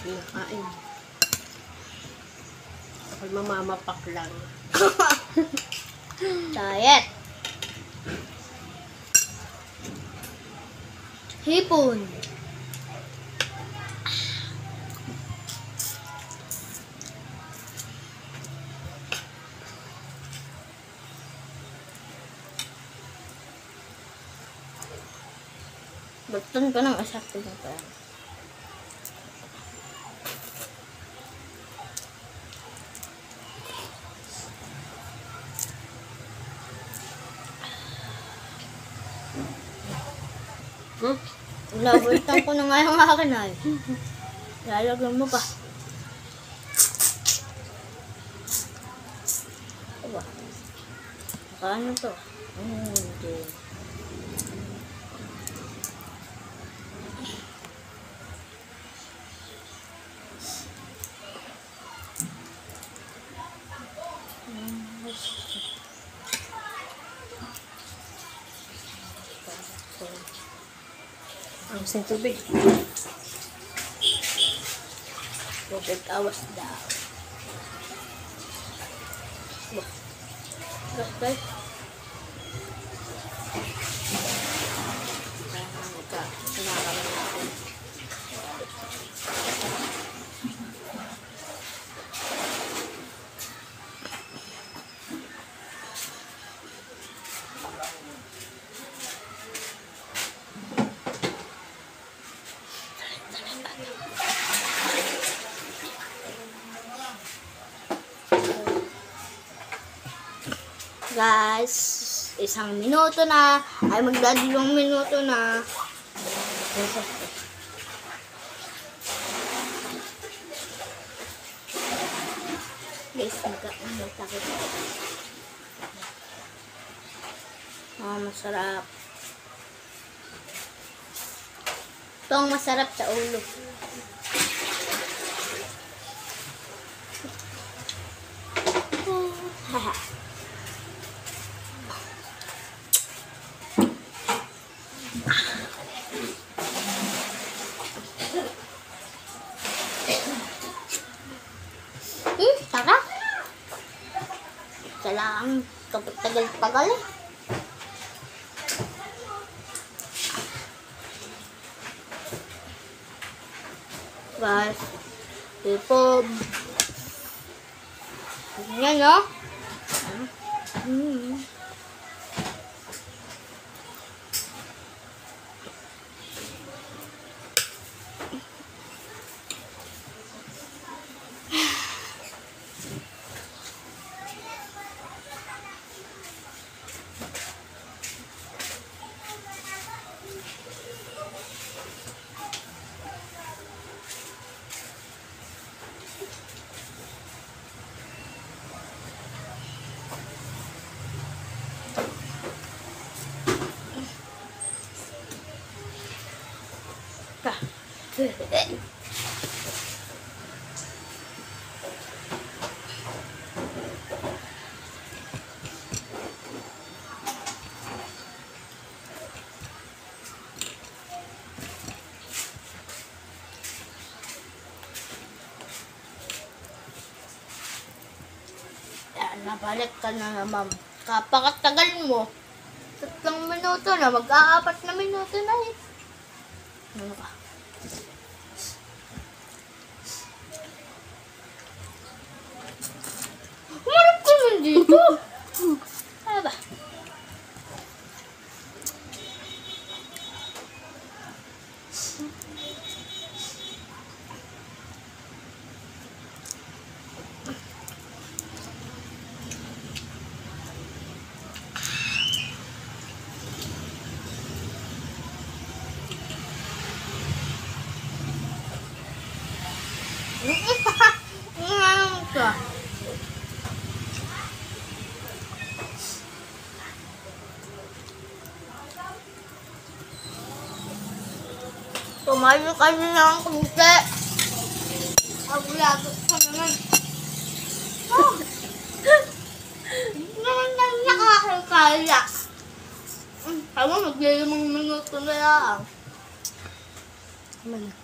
Pinakain. Ako mamamapak lang. Diet. Hipon. Buktan ko ng asakto na pa. Labultan ko na nga yung akin ay. Lalagyan mo pa. Aba. Ano to? Hindi. Ang sing tubig. Tubig awas daw. Guys. Guys, 1 minuto na. Ay, magdadalawang minuto na. Guys, magtakit. Masarap. Ito ang masarap sa ulo. Haha. Tara. Kailangan kapag tagal-tagal eh. Guys, hipon. Yan no? Nabalik ka na naman. Kapakatagal mo. 3 minuto na. Mag-4 na minuto na eh. Ano ka? Humarap ka man dito. Ano ba? Ano ka? Tumayo ka na ng kunti. Abulagot ka naman. Oh! Naman na nakakakaya. Tama, maglalamang minuto na lang. Malaki.